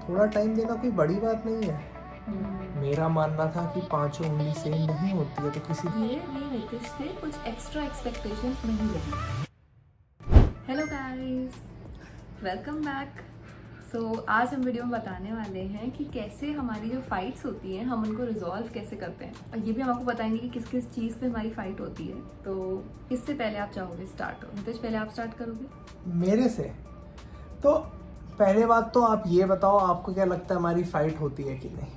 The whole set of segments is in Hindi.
थोड़ा टाइम देना कोई बड़ी बात नहीं है। मेरा मानना था कि पांचों उंगली सेम नहीं होती है, तो किसी ये नितिश से कुछ एक्स्ट्रा एक्सपेक्टेशंस नहीं रही। Hello guys, welcome back. So आज हम वीडियो में बताने वाले हैं कि कैसे हमारी जो फाइट्स होती हैं हम उनको रिजॉल्व कैसे करते हैं, और ये भी हम आपको बताएंगे कि किस किस चीज़ पे हमारी फाइट होती है। तो इससे पहले आप चाहोगे स्टार्ट हो? नितिश, पहले आप स्टार्ट करोगे? मेरे से। तो पहले बात तो आप ये बताओ, आपको क्या लगता है हमारी फाइट होती है कि नहीं?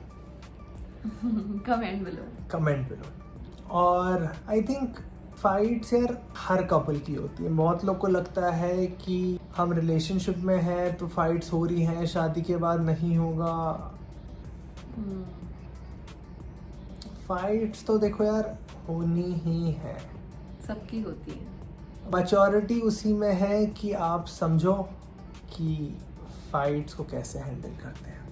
Comment below. कमेंट करो। और आई थिंक फाइट्स यार हर कपल की होती है। बहुत लोग को लगता है कि हम रिलेशनशिप में हैं तो फाइट्स हो रही हैं, शादी के बाद नहीं होगा। फाइट्स तो देखो यार होनी ही है, सबकी होती है। मैच्योरिटी उसी में है कि आप समझो कि फाइट्स को कैसे हैंडल करते हैं।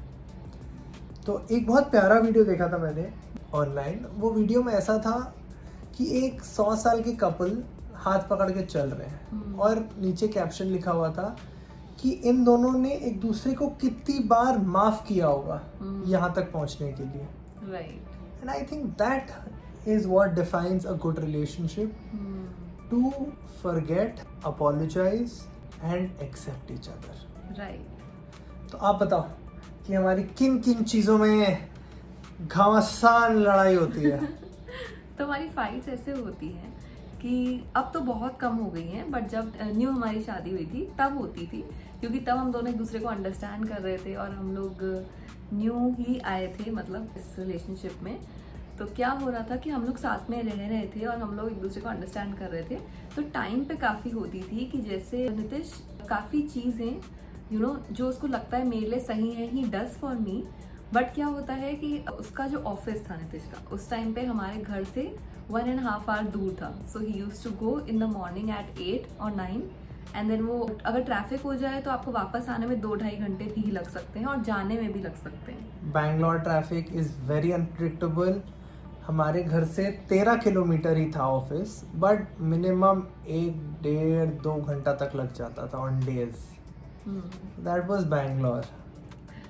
तो एक बहुत प्यारा वीडियो देखा था मैंने ऑनलाइन। वो वीडियो में ऐसा था कि एक 100 साल के कपल हाथ पकड़ के चल रहे हैं और नीचे कैप्शन लिखा हुआ था कि इन दोनों ने एक दूसरे को कितनी बार माफ किया होगा यहाँ तक पहुँचने के लिए। Right. And I think that is what defines a good relationship, to forget, apologise and accept each other. Right. तो आप बताओ कि हमारी किन किन चीज़ों में घमासान लड़ाई होती है? तो हमारी फाइट्स ऐसे होती हैं कि अब तो बहुत कम हो गई हैं, बट जब न्यू हमारी शादी हुई थी तब होती थी, क्योंकि तब हम दोनों एक दूसरे को अंडरस्टैंड कर रहे थे और हम लोग न्यू ही आए थे मतलब इस रिलेशनशिप में। तो क्या हो रहा था कि हम लोग साथ में रह रहे थे और हम लोग एक दूसरे को अंडरस्टैंड कर रहे थे। तो टाइम पे काफ़ी होती थी कि जैसे नितिश काफ़ी चीज़ें जो उसको लगता है मेरे लिए सही है, he does for me. But क्या होता है कि उसका जो ऑफिस था नितिश का, उस टाइम पे हमारे घर से 1.5 आवर दूर था। So he used to go in the morning at 8 और 9, एंड देन वो अगर ट्रैफिक हो जाए तो आपको वापस आने में 2-2.5 घंटे भी लग सकते हैं और जाने में भी लग सकते हैं। Bangalore traffic is very unpredictable. हमारे घर से 13 किलोमीटर ही था ऑफिस, बट मिनिमम 1-1.5-2 घंटा तक लग जाता था on days. That was Bangalore.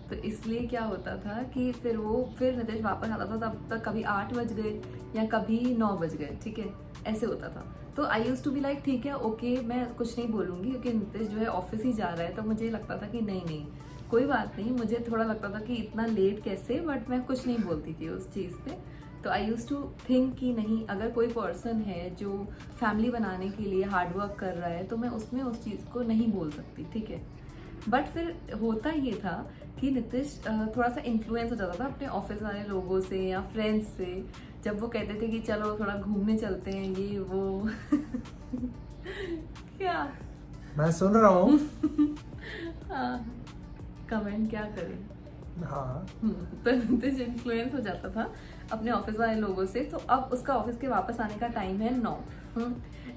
तो इसलिए क्या होता था कि फिर नितिश वापस आता था, तब तक कभी 8 बज गए या कभी 9 बज गए, ठीक है, ऐसे होता था। तो आई यूज टू बी लाइक ठीक है, ओके, मैं कुछ नहीं बोलूँगी क्योंकि नितिश जो है ऑफिस ही जा रहा है। तो मुझे लगता था कि नहीं कोई बात नहीं, मुझे थोड़ा लगता था कि इतना लेट कैसे, बट मैं कुछ नहीं बोलती थी उस चीज़ पे। तो आई यूज टू थिंक कि नहीं, अगर कोई पर्सन है जो फैमिली बनाने के लिए हार्डवर्क कर रहा है तो मैं उसमें उस चीज़ को नहीं बोल सकती, ठीक है। बट फिर होता ये था कि नितिश थोड़ा सा इन्फ्लुएंस हो जाता था अपने ऑफिस वाले लोगों से या फ्रेंड्स से, जब वो कहते थे कि चलो थोड़ा घूमने चलते हैं, ये वो क्या मैं सुन रहा हूँ। कमेंट क्या करें। हाँ। तो नितिश इन्फ्लुएंस हो जाता था अपने ऑफिस वाले लोगों से। तो अब उसका ऑफिस के वापस आने का टाइम है 9,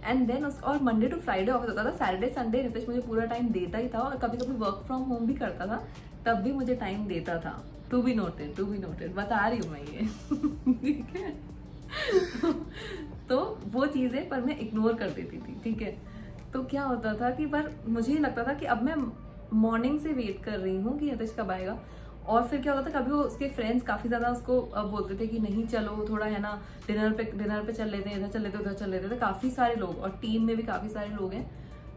एंड देन और मंडे टू फ्राइडे ऑफिस होता था। सैटरडे संडे नितिश मुझे पूरा टाइम देता ही था, और कभी कभी वर्क फ्रॉम होम भी करता था, तब भी मुझे टाइम देता था। टू बी नोटेड, बता रही हूँ मैं ये। ठीक है। तो वो चीज़ें पर मैं इग्नोर कर देती थी, ठीक है। तो क्या होता था कि पर मुझे लगता था कि अब मैं मॉर्निंग से वेट कर रही हूँ कि नितिश कब आएगा। और फिर क्या होता था, कभी वो उसके फ्रेंड्स काफ़ी ज़्यादा उसको बोलते थे कि नहीं चलो थोड़ा है ना, डिनर पे चल लेते हैं, इधर चल लेते उधर चल लेते थे, काफ़ी सारे लोग, और टीम में भी काफ़ी सारे लोग हैं।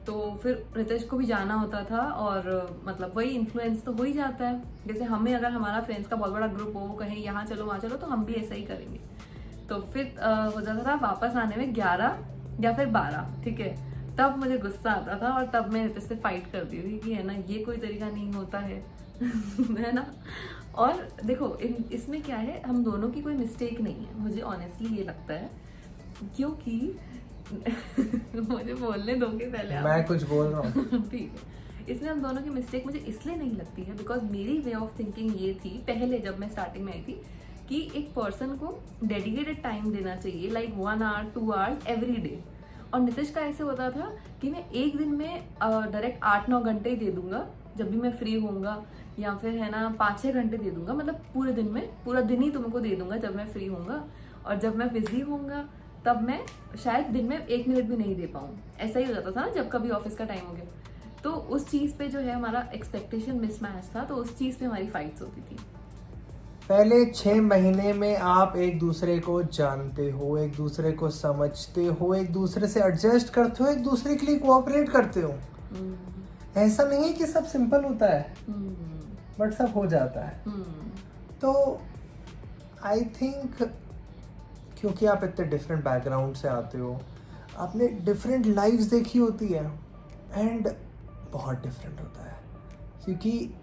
तो फिर रितेश को भी जाना होता था, और मतलब वही इन्फ्लुएंस तो हो ही जाता है। जैसे हमें अगर हमारा फ्रेंड्स का बहुत बड़ा ग्रुप हो, वो कहें यहाँ चलो वहाँ चलो, तो हम भी ऐसा ही करेंगे। तो फिर हो जाता था वापस आने में 11 या फिर 12, ठीक है। तब मुझे गुस्सा आता था और तब मैं रितेश से फाइट करती थी कि है ना, ये कोई तरीका नहीं होता है। है ना। और देखो इसमें क्या है, हम दोनों की कोई मिस्टेक नहीं है, मुझे ऑनेस्टली ये लगता है, क्योंकि मुझे बोलने दोगे पहले आप? मैं कुछ बोल रहा हूँ। ठीक है। इसमें हम दोनों की मिस्टेक मुझे इसलिए नहीं लगती है बिकॉज मेरी वे ऑफ थिंकिंग ये थी पहले, जब मैं स्टार्टिंग में आई थी, कि एक पर्सन को डेडिकेटेड टाइम देना चाहिए, like 1 hour 2 hours every day. और नितिश का ऐसे होता था कि मैं एक दिन में डायरेक्ट 8-9 घंटे ही दे दूंगा जब भी मैं फ्री होऊंगा, या फिर है ना 5-6 घंटे दे दूंगा, मतलब पूरे दिन में पूरा दिन ही तुमको दे दूंगा जब मैं फ्री होऊंगा, और जब मैं बिजी होऊंगा तब मैं शायद दिन में 1 मिनट भी नहीं दे पाऊँ। ऐसा ही हो जाता था ना जब कभी ऑफिस का टाइम हो गया। तो उस चीज़ पे जो है हमारा एक्सपेक्टेशन मिसमैच था, तो उस चीज़ पे हमारी फाइट्स होती थी। पहले 6 महीने में आप एक दूसरे को जानते हो, एक दूसरे को समझते हो, एक दूसरे से एडजस्ट करते हो, एक दूसरे के लिए कोऑपरेट करते हो। ऐसा नहीं है कि सब सिंपल होता है, बट सब हो जाता है। तो आई थिंक क्योंकि आप इतने डिफरेंट बैकग्राउंड से आते हो, आपने डिफरेंट लाइफ्स देखी होती है, एंड बहुत डिफरेंट होता है। क्योंकि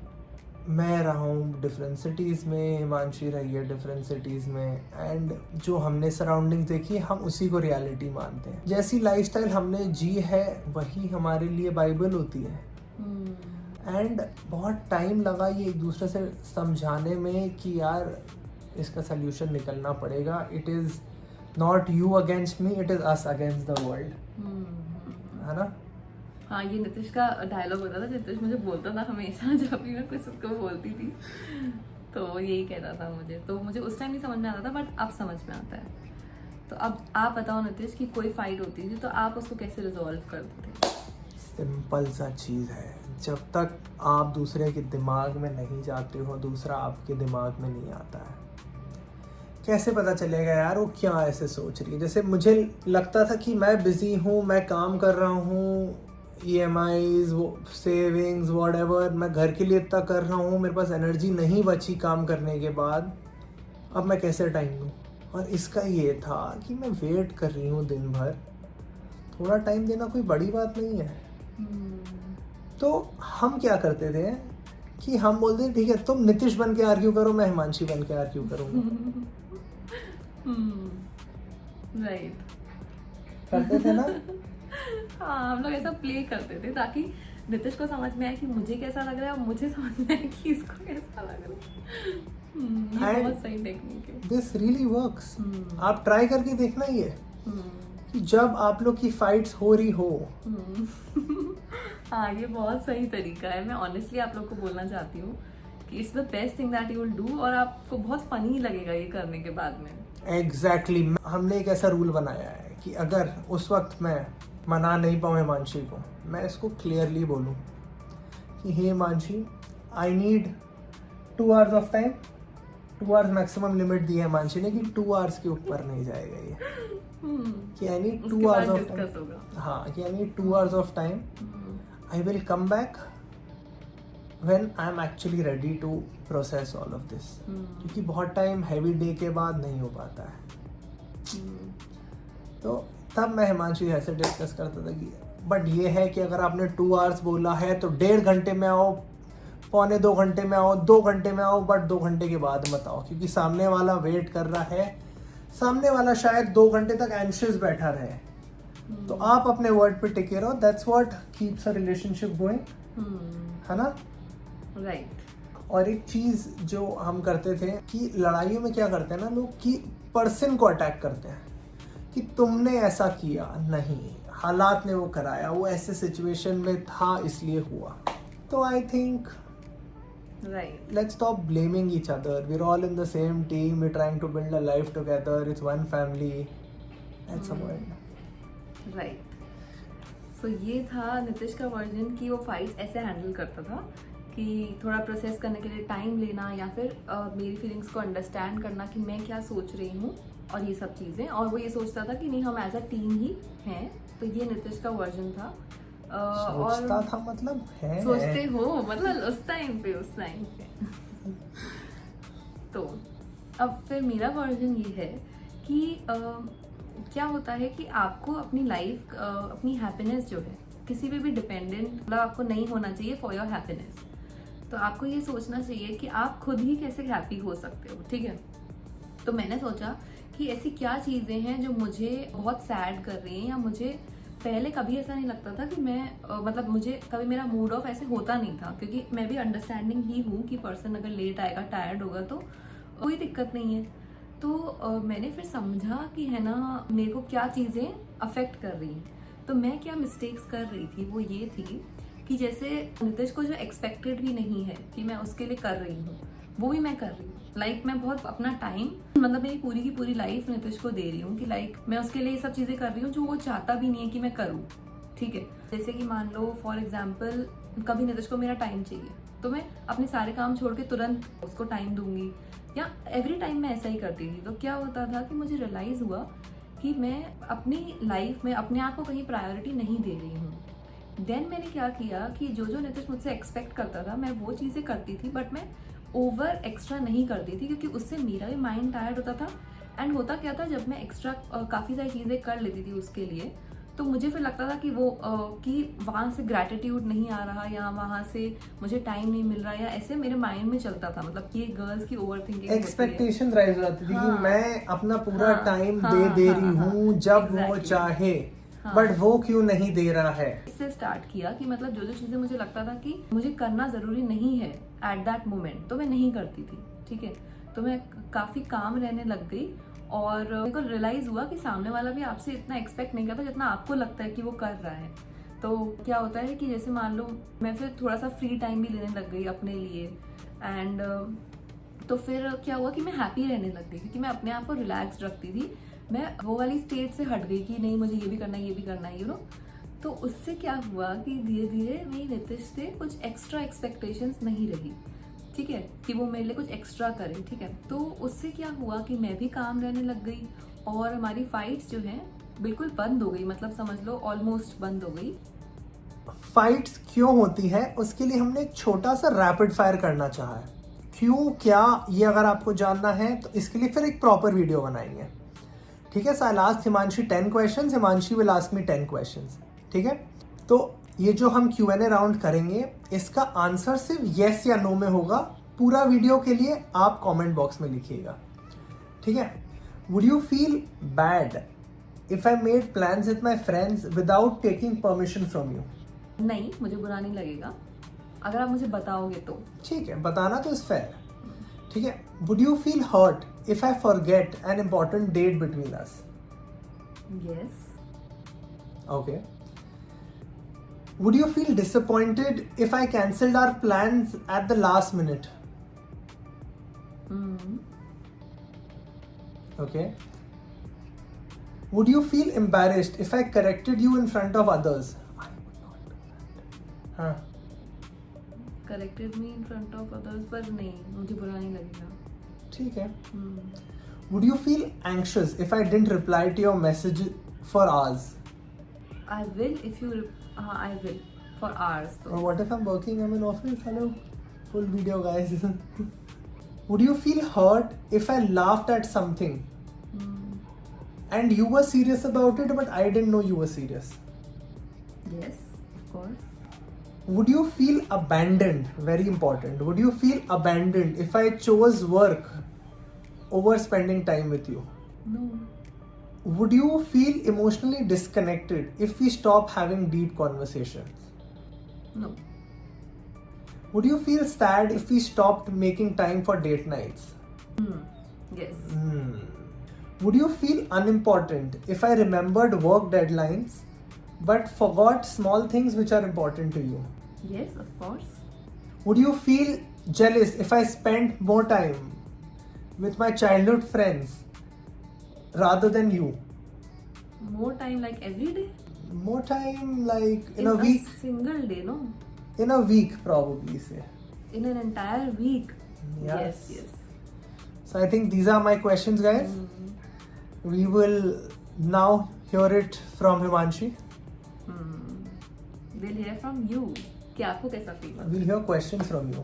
मैं रहा हूँ डिफरेंट सिटीज़ में, हिमांशी रही है डिफरेंट सिटीज़ में, एंड जो हमने सराउंडिंग देखी है हम उसी को रियलिटी मानते हैं। जैसी लाइफस्टाइल हमने जी है वही हमारे लिए बाइबल होती है। एंड बहुत टाइम लगा ये एक दूसरे से समझाने में कि यार इसका सल्यूशन निकलना पड़ेगा। It is not you against me, it is us against the world, है ना। हाँ, ये नितिश का डायलॉग होता था। नितिश मुझे बोलता था हमेशा जब भी मैं कुछ उसको बोलती थी, तो यही कहता था मुझे। तो मुझे उस टाइम नहीं समझ में आता था, बट अब समझ में आता है। तो अब आप बताओ नितिश कि कोई फाइट होती थी तो आप उसको कैसे रिजॉल्व करते थे? सिंपल सा चीज़ है, जब तक आप दूसरे के दिमाग में नहीं जाते हो, दूसरा आपके दिमाग में नहीं आता है। कैसे पता चलेगा यार वो क्या ऐसे सोच रही है। जैसे मुझे लगता था कि मैं बिज़ी हूँ, मैं काम कर रहा हूँ, EMIs, वो सेविंग्स, व्हाटएवर, मैं घर के लिए इतना कर रहा हूँ, मेरे पास एनर्जी नहीं बची काम करने के बाद, अब मैं कैसे टाइम दूँ। और इसका ये था कि मैं वेट कर रही हूँ दिन भर, थोड़ा टाइम देना कोई बड़ी बात नहीं है। तो हम क्या करते थे कि हम बोलते ठीक है तुम नितिश बन के आर्ग्यू करो, मैं हिमांशी बन के आर्ग्यू करूँगा। राइट, करते थे ना। हाँ, हम लोग ऐसा प्ले करते थे ताकि नितिश को समझ में आए कि मुझे कैसा लग रहा है और मुझे समझ में आए कि इसको कैसा लग रहा है। ये बहुत सही टेक्निक है। This really works. आप ट्राई करके देखना ये कि जब आप लोग की फाइट्स हो रही हो। हाँ, ये बहुत सही तरीका है। मैं ऑनेस्टली आप लोग को बोलना चाहती हूँ कि it's the best thing that you will do, और आपको बहुत फनी लगेगा ये करने के बाद में। एग्जैक्टली हमने एक ऐसा रूल बनाया है कि अगर उस वक्त मैं मना नहीं पाऊँ हिमांशी को, मैं इसको क्लियरली बोलूँ कि hey Himanshi, I need 2 hours of time. 2 hours maximum limit दी है हिमांशी ने कि 2 hours के ऊपर नहीं जाएगा ये। कि आई नीड 2 hours ऑफ टाइम। हाँ, कि आई need 2 hours of time. I will come back when I am actually ready to process all of this। क्योंकि बहुत टाइम हैवी डे के बाद नहीं हो पाता है। तो तब मैं हिमांशु ऐसे डिस्कस करता था कि बट ये है कि अगर आपने 2 hours बोला है तो 1.5 घंटे में आओ, 1.25 घंटे में आओ, 2 घंटे में आओ, बट 2 घंटे के बाद मत आओ। क्योंकि सामने वाला वेट कर रहा है, सामने वाला शायद 2 घंटे तक एंशियस बैठा रहे। तो आप अपने वर्ड पे टिके रहो। That's what keeps a relationship going, है ना। राइट। और एक चीज़ जो हम करते थे कि लड़ाइयों में क्या करते हैं ना लोग कि पर्सन को अटैक करते हैं कि तुमने ऐसा किया नहीं, हालात ने वो कराया, वो ऐसे सिचुएशन में था इसलिए हुआ। तो I think right, let's stop blaming each other. We're all in the same team. We're trying to build a life together. It's one family. That's a word. Right. So ये था नितिश का वर्जन कि वो फाइट्स ऐसे हैंडल करता था कि थोड़ा प्रोसेस करने के लिए टाइम लेना, या फिर मेरी फीलिंग्स को अंडरस्टैंड करना कि मैं क्या सोच रही हूँ और ये सब चीज़ें। और वो ये सोचता था कि नहीं, हम एज अ टीम ही हैं। तो ये नितिश का वर्जन था। सोचता था मतलब है, सोचते हो मतलब उस टाइम पे तो अब फिर मेरा वर्जन ये है कि क्या होता है कि आपको अपनी लाइफ, अपनी हैप्पीनेस जो है, किसी पे भी डिपेंडेंट मतलब आपको नहीं होना चाहिए फॉर योर हैप्पीनेस। तो आपको ये सोचना चाहिए कि आप खुद ही कैसे हैप्पी हो सकते हो, ठीक है। तो मैंने सोचा कि ऐसी क्या चीज़ें हैं जो मुझे बहुत सैड कर रही हैं, या मुझे पहले कभी ऐसा नहीं लगता था कि मैं मतलब मुझे कभी मेरा मूड ऑफ ऐसे होता नहीं था, क्योंकि मैं भी अंडरस्टैंडिंग ही हूँ कि पर्सन अगर लेट आएगा, टायर्ड होगा तो कोई दिक्कत नहीं है। तो मैंने फिर समझा कि है ना, मेरे को क्या चीज़ें अफेक्ट कर रही हैं। तो मैं क्या मिस्टेक्स कर रही थी वो ये थी कि जैसे नितिश को जो एक्सपेक्टेड भी नहीं है कि मैं उसके लिए कर रही हूँ, वो भी मैं कर रही हूँ। लाइक मैं बहुत अपना टाइम, मतलब मेरी पूरी की पूरी लाइफ नितिश को दे रही हूँ कि लाइक मैं उसके लिए ये सब चीज़ें कर रही हूँ जो वो चाहता भी नहीं है कि मैं करूँ, ठीक है। जैसे कि मान लो फॉर एग्जाम्पल कभी नितिश को मेरा टाइम चाहिए तो मैं अपने सारे काम छोड़ के तुरंत उसको टाइम दूंगी, या एवरी टाइम मैं ऐसा ही करती थी। तो क्या होता था कि मुझे रियलाइज़ हुआ कि मैं अपनी लाइफ में अपने आप को कहीं प्रायोरिटी नहीं दे रही हूँ। देन मैंने क्या किया कि जो जो नितिश मुझसे एक्सपेक्ट करता था मैं वो चीज़ें करती थी, बट मैं ओवर एक्स्ट्रा नहीं करती थी, क्योंकि उससे मेरा भी माइंड टायर्ड होता था। एंड होता क्या था, जब मैं एक्स्ट्रा काफ़ी सारी चीज़ें कर लेती थी उसके लिए, तो मुझे फिर लगता था कि वो कि वहाँ से ग्रैटिट्यूड नहीं आ रहा, या वहाँ से मुझे टाइम नहीं मिल रहा, या ऐसे मेरे माइंड में चलता था। मतलब कि गर्ल्स की ओवर थिंकिंग, एक्सपेक्टेशन राइज हो जाती थी हाँ, कि मैं अपना पूरा हाँ, टाइम हाँ, दे हाँ, रही हाँ, हूँ जब वो exactly, चाहे, हाँ। बट वो क्यों नहीं दे रहा है। इससे स्टार्ट किया कि मतलब जो जो चीज़ें मुझे लगता था कि मुझे करना ज़रूरी नहीं है एट दैट मोमेंट, तो मैं नहीं करती थी, ठीक है। तो मैं काफ़ी काम रहने लग गई, और मेरे को रियलाइज़ हुआ कि सामने वाला भी आपसे इतना एक्सपेक्ट नहीं करता जितना आपको लगता है कि वो कर रहा है। तो क्या होता है कि जैसे मान लो मैं फिर थोड़ा सा फ्री टाइम भी लेने लग गई अपने लिए, एंड तो फिर क्या हुआ कि मैं हैप्पी रहने लग गई, क्योंकि मैं अपने आप को रिलैक्स रखती थी। मैं वो वाली स्टेट से हट गई कि नहीं मुझे ये भी करना है, ये भी करना है, यू नो। तो उससे क्या हुआ कि धीरे धीरे मेरी नितिश से कुछ एक्स्ट्रा एक्सपेक्टेशंस नहीं रही, ठीक है, कि वो मेरे लिए कुछ एक्स्ट्रा करे, ठीक है। तो उससे क्या हुआ कि मैं भी काम रहने लग गई, और हमारी फाइट्स जो हैं बिल्कुल बंद हो गई, मतलब समझ लो ऑलमोस्ट बंद हो गई। फाइट्स क्यों होती है उसके लिए हमने एक छोटा सा रैपिड फायर करना चाहा है। क्यों क्या, ये अगर आपको जानना है तो इसके लिए फिर एक प्रॉपर वीडियो बनाएंगे, ठीक है। So I ask Himanshi 10 questions, Himanshi will ask me 10 questions, ठीक है। तो ये जो हम Q&A राउंड करेंगे इसका आंसर सिर्फ येस या नो में होगा। पूरा वीडियो के लिए आप कमेंट बॉक्स में लिखिएगा, ठीक है। Would you feel bad if I made plans with my friends without taking permission from you? नहीं, मुझे बुरा नहीं लगेगा अगर आप मुझे बताओगे तो। ठीक है, बताना तो इज फेयर, ठीक है। Would you feel hurt if I forget an important date between us? Yes. Okay. Would you feel disappointed if I cancelled our plans at the last minute? Okay. Would you feel embarrassed if I corrected you in front of others? I would not do that. Huh. Corrected me in front of others, पर नहीं, मुझे बुरा नहीं लगेगा। ठीक है. Would you feel anxious if I didn't reply to your message for hours? I will if you I will for hours though. Or what if I'm working, I'm in office? Hello, full video guys. Would you feel hurt if I laughed at something and you were serious about it but I didn't know you were serious? Yes, of course. Would you feel abandoned? Very important. Would you feel abandoned if I chose work over spending time with you? No. Would you feel emotionally disconnected if we stop having deep conversations? No. Would you feel sad if we stopped making time for date nights? Yes. Would you feel unimportant if I remembered work deadlines but forgot small things which are important to you? Yes, of course. Would you feel jealous if I spent more time with my childhood friends rather than you? More time like every day? More time like in a a week? Single day, no? In a week probably say. In an entire week? Yes. Yes. So I think these are my questions, guys. We will now hear it from Himanshi. We'll hear from you. कि आपको कैसा फील होता है? We'll hear questions from you.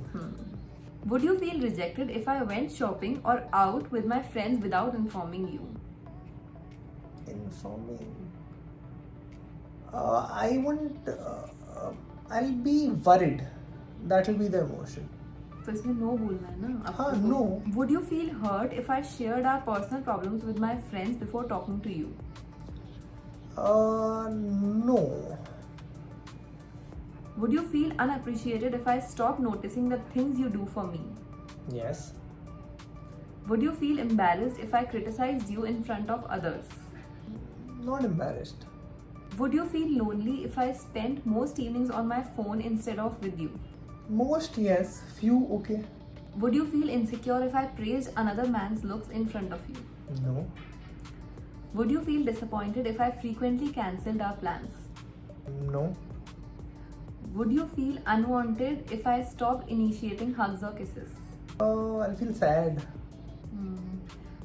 Would you feel rejected if I went shopping or out with my friends without informing you? Informing. I won't. I'll be worried. That will be the emotion. तो इसमें नो बोलना है ना आपको? हाँ, no. Would you feel hurt if I shared our personal problems with my friends before talking to you? No. Would you feel unappreciated if I stop noticing the things you do for me? Yes. Would you feel embarrassed if I criticized you in front of others? Not embarrassed. Would you feel lonely if I spent most evenings on my phone instead of with you? Most yes. Few okay. Would you feel insecure if I praised another man's looks in front of you? No. Would you feel disappointed if I frequently cancelled our plans? No. Would you feel unwanted if I stop initiating hugs or kisses? Oh, I'll feel sad.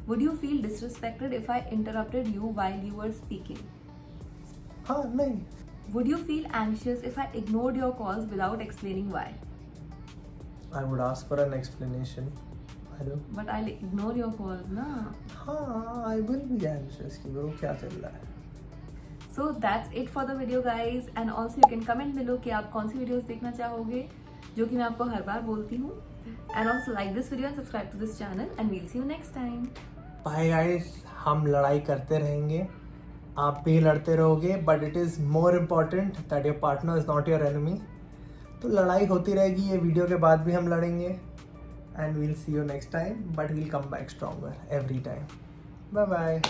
Would you feel disrespected if I interrupted you while you were speaking? हाँ नहीं. Would you feel anxious if I ignored your calls without explaining why? I would ask for an explanation. I do. But I'll ignore your calls, na? हाँ, I will be anxious कि ब्रो क्या चल रहा है. So that's it for the video guys, and also you can comment below कि आप कौन सी वीडियोस देखना चाहोगे, जो कि मैं आपको हर बार बोलती हूँ. And also like this video and subscribe to this channel, and we'll see you next time. Bye guys. हम लड़ाई करते रहेंगे. आप भी लड़ते रहोगे. But it is more important that your partner is not your enemy. तो लड़ाई होती रहेगी. ये वीडियो के बाद भी हम लड़ेंगे. And we'll see you next time. But we'll come back stronger every time. Bye bye.